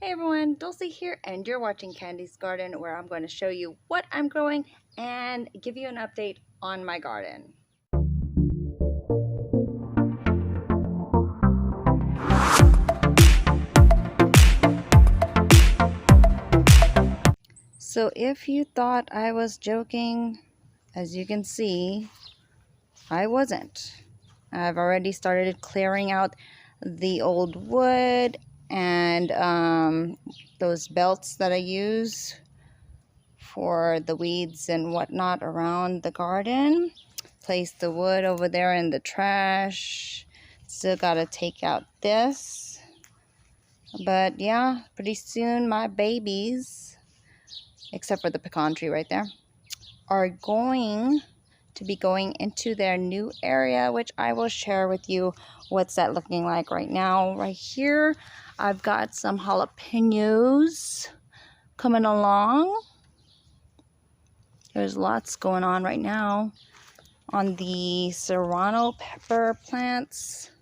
Hey everyone, Dulcie here, and you're watching Candy's Garden, where I'm going to show you what I'm growing and give you an update on my garden. So if you thought I was joking, as you can see, I wasn't. I've already started clearing out the old wood and those belts that I use for the weeds and whatnot around the garden. Place the wood over there in the trash. Still gotta take out this. But yeah, pretty soon my babies, except for the pecan tree right there, are going to be going into their new area, which I will share with you what's that looking like right now. Right here, I've got some jalapenos coming along. There's lots going on right now on the serrano pepper plants.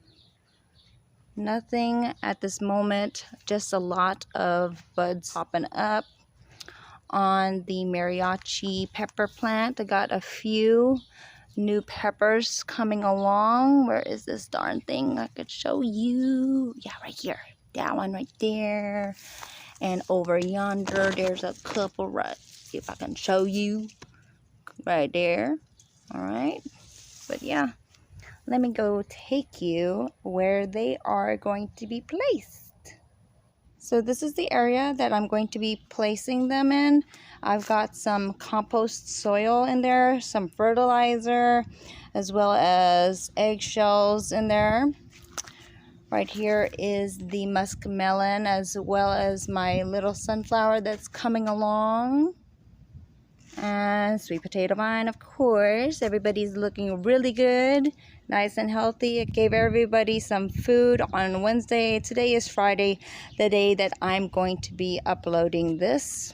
Nothing at this moment, just a lot of buds popping up. On the mariachi pepper plant, I got a few new peppers coming along. Where is this darn thing? I could show you. Yeah, right here. That one right there. And over yonder, there's a couple right. See if I can show you. Right there. All right. But yeah, let me go take you where they are going to be placed. So this is the area that I'm going to be placing them in. I've got some compost soil in there, some fertilizer, as well as eggshells in there. Right here is the muskmelon, as well as my little sunflower that's coming along. And sweet potato vine, of course. Everybody's looking really good, nice and healthy. I gave everybody some food on Wednesday. Today is Friday, the day that I'm going to be uploading this.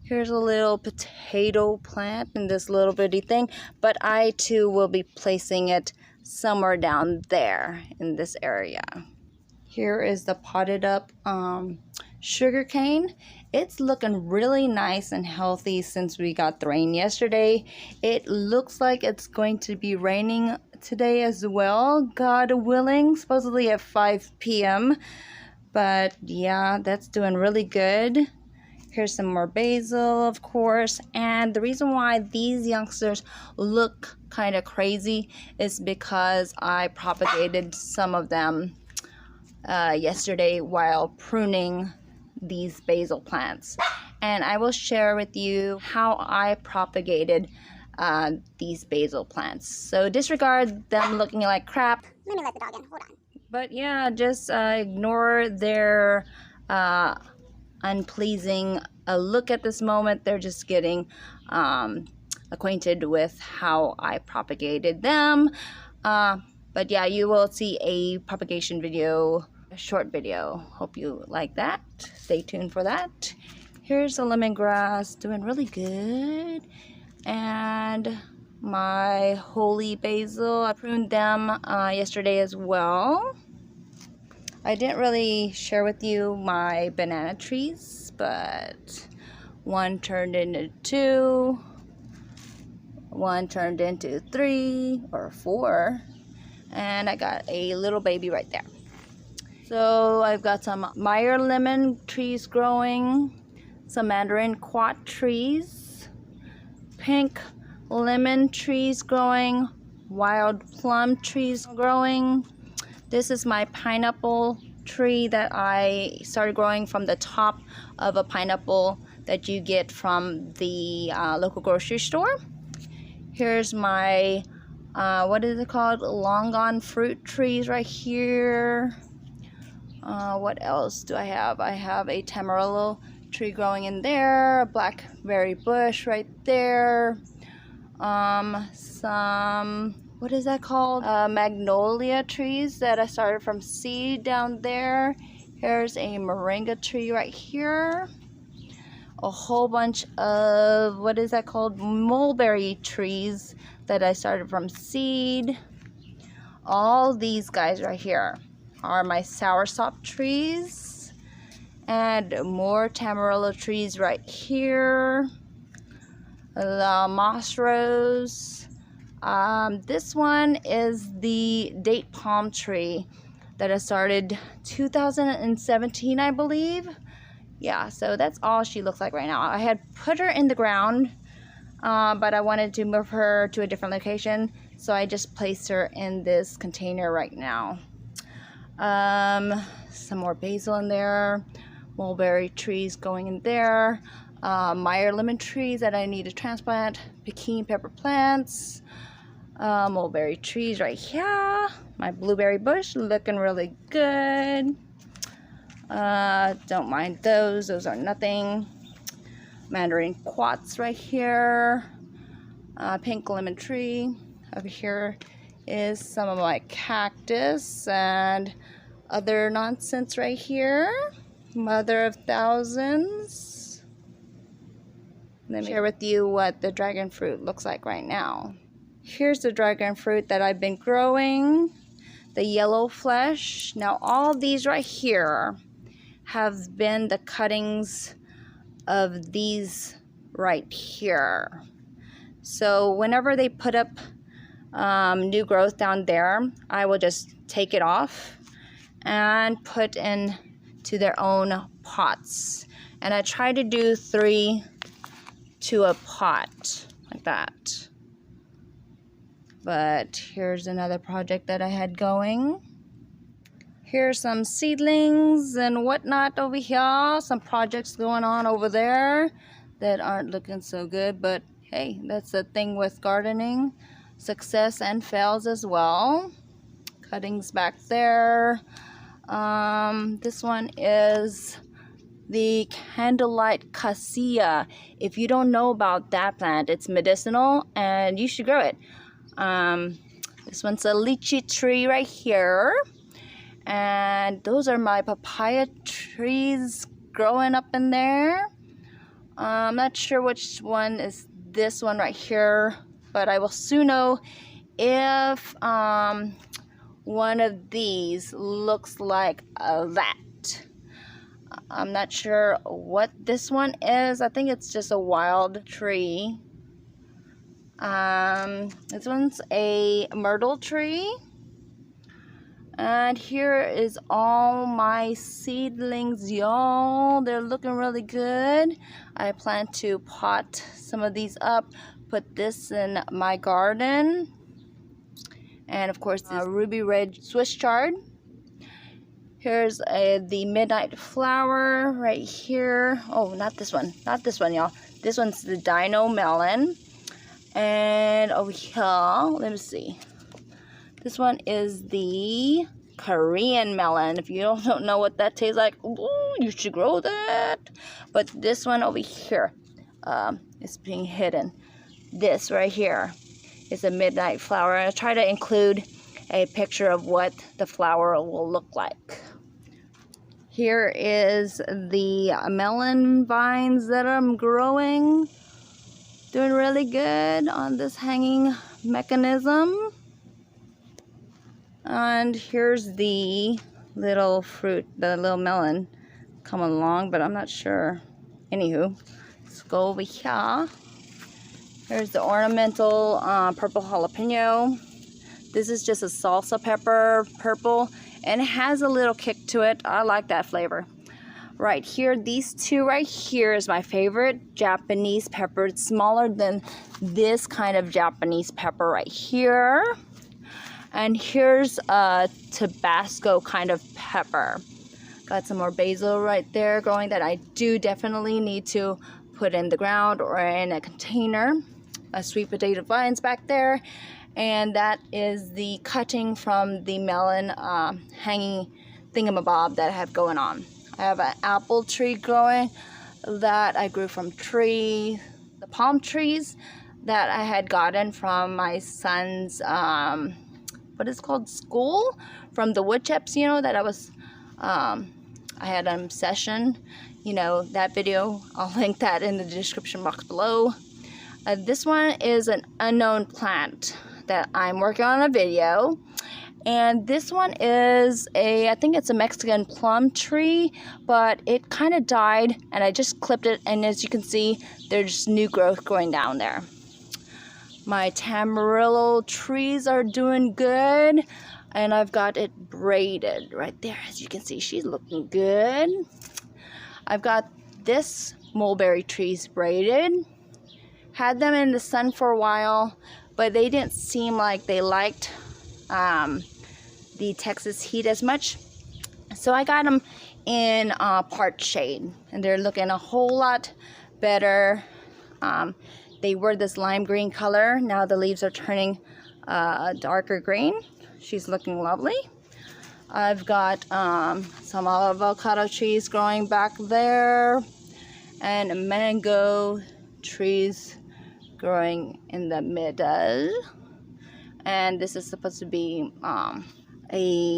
Here's a little potato plant in this little bitty thing, but I too will be placing it somewhere down there in this area. Here is the potted up sugar cane. It's looking really nice and healthy since we got the rain yesterday. It looks like it's going to be raining today as well, God willing, supposedly at 5 p.m. But yeah, that's doing really good. Here's some more basil, of course. And the reason why these youngsters look kind of crazy is because I propagated some of them yesterday while pruning these basil plants, and I will share with you how I propagated these basil plants. So disregard them looking like crap. Let me let the dog in. Hold on. But yeah, just ignore their unpleasing look at this moment. They're just getting acquainted with how I propagated them. But yeah, you will see a propagation video, a short video. Hope you like that. Stay tuned for that. Here's the lemongrass, doing really good. And my holy basil, I pruned them yesterday as well. I didn't really share with you my banana trees, but one turned into 2, one turned into 3 or 4, and I got a little baby right there. So I've got some Meyer lemon trees growing, some Mandarin quat trees, pink lemon trees growing, wild plum trees growing. This is my pineapple tree that I started growing from the top of a pineapple that you get from the local grocery store. Here's my, what is it called? Long gone fruit trees right here. What else do I have? I have a Tamarillo tree growing in there, a blackberry bush right there, some, what is that called? Magnolia trees that I started from seed down there. Here's a moringa tree right here. A whole bunch of, what is that called? Mulberry trees that I started from seed. All these guys right here are my soursop trees. And more Tamarillo trees right here. The moss rose. This one is the date palm tree that I started 2017, I believe. Yeah, so that's all she looks like right now. I had put her in the ground, but I wanted to move her to a different location, so I just placed her in this container right now. Some more basil in there, mulberry trees going in there, Meyer lemon trees that I need to transplant, Paquin pepper plants, mulberry trees right here, my blueberry bush looking really good. Don't mind those are nothing. Mandarin quartz right here, pink lemon tree. Over here is some of my cactus and other nonsense right here. Mother of thousands. Let me share with you what the dragon fruit looks like right now. Here's the dragon fruit that I've been growing, the yellow flesh. Now all these right here have been the cuttings of these right here. So whenever they put up new growth down there, I will just take it off and put into their own pots. And I try to do 3 to a pot like that. But here's another project that I had going. Here's some seedlings and whatnot over here. Some projects going on over there that aren't looking so good. But hey, that's the thing with gardening. Success and fails as well. Cuttings back there. This one is the candlelight cassia. If you don't know about that plant, it's medicinal and you should grow it. This one's a lychee tree right here. And those are my papaya trees growing up in there. I'm not sure which one is this one right here, but I will soon know if one of these looks like that. I'm not sure what this one is. I think it's just a wild tree. This one's a myrtle tree. And here is all my seedlings, y'all. They're looking really good. I plan to pot some of these up, put this in my garden. And of course, this ruby red Swiss chard. Here's the midnight flower right here. Oh, not this one. Not this one, y'all. This one's the dino melon. And over here, let me see. This one is the Korean melon. If you don't know what that tastes like, ooh, you should grow that. But this one over here is being hidden. This right here is a midnight flower. I try to include a picture of what the flower will look like. Here is the melon vines that I'm growing. Doing really good on this hanging mechanism. And here's the little fruit, the little melon coming along, but I'm not sure. Anywho, let's go over here. Here's the ornamental purple jalapeno. This is just a salsa pepper, purple, and it has a little kick to it. I like that flavor. Right here, these two right here is my favorite Japanese pepper. It's smaller than this kind of Japanese pepper right here. And here's a Tabasco kind of pepper. Got some more basil right there growing that I do definitely need to put in the ground or in a container. A sweet potato vines back there. And that is the cutting from the melon hanging thingamabob that I have going on. I have an apple tree growing that I grew from the palm trees that I had gotten from my son's what is it called, school, from the wood chips, you know, that I was I had an obsession, you know, that video. I'll link that in the description box below. This one is an unknown plant that I'm working on a video. And this one is I think it's a Mexican plum tree, but it kind of died and I just clipped it, and as you can see, there's new growth growing down there. My Tamarillo trees are doing good, and I've got it braided right there. As you can see, she's looking good. I've got this mulberry trees braided. Had them in the sun for a while, but they didn't seem like they liked the Texas heat as much. So I got them in part shade, and they're looking a whole lot better. They were this lime green color. Now the leaves are turning darker green. She's looking lovely. I've got some avocado trees growing back there, and mango trees growing in the middle. And this is supposed to be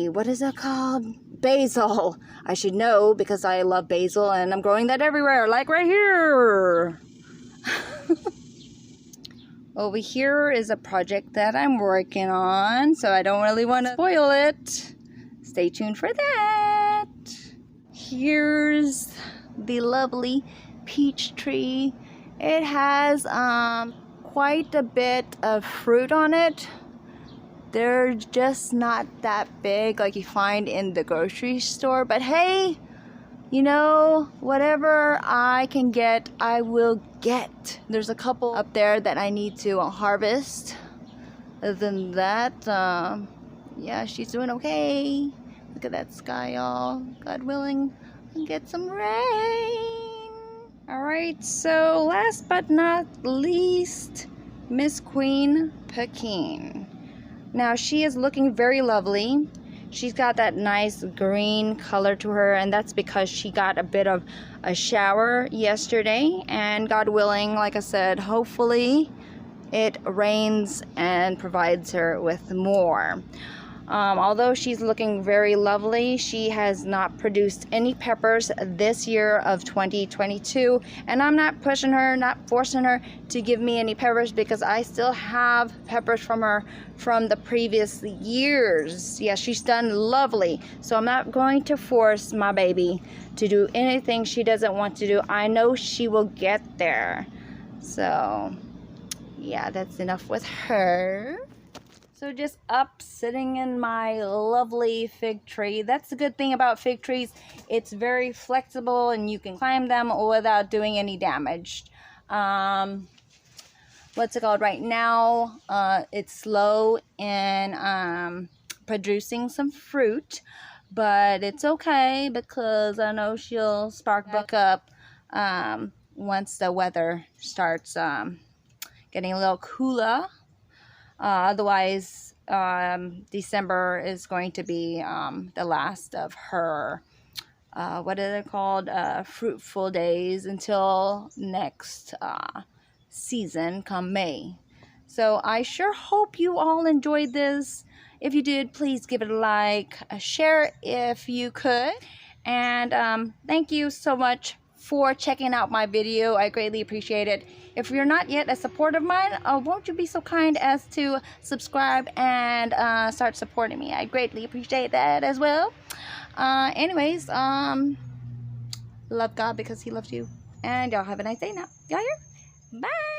what is that called? Basil. I should know because I love basil, and I'm growing that everywhere, like right here. Over here is a project that I'm working on, so I don't really want to spoil it. Stay tuned for that. Here's the lovely peach tree. It has quite a bit of fruit on it. They're just not that big like you find in the grocery store, but hey, you know, whatever I can get, I will get. There's a couple up there that I need to harvest. Other than that, yeah, she's doing okay. Look at that sky, y'all. God willing, I'll get some rain. Alright, so last but not least, Miss Queen Paquin. Now she is looking very lovely. She's got that nice green color to her, and that's because she got a bit of a shower yesterday, and God willing, like I said, hopefully it rains and provides her with more. Although she's looking very lovely, she has not produced any peppers this year of 2022, and I'm not pushing her, not forcing her to give me any peppers, because I still have peppers from her from the previous years. Yeah, she's done lovely, so I'm not going to force my baby to do anything she doesn't want to do. I know she will get there. So yeah, that's enough with her. So just up sitting in my lovely fig tree. That's the good thing about fig trees. It's very flexible and you can climb them without doing any damage. What's it called right now? It's slow in producing some fruit, but it's okay because I know she'll spark back up once the weather starts getting a little cooler. Otherwise, December is going to be the last of her, what are they called, fruitful days until next season come May. So I sure hope you all enjoyed this. If you did, please give it a like, a share if you could. And thank you so much for checking out my video. I greatly appreciate it. If you're not yet a supporter of mine, won't you be so kind as to subscribe and start supporting me? I greatly appreciate that as well. Anyways, love God because he loves you. And y'all have a nice day now. Y'all hear? Bye.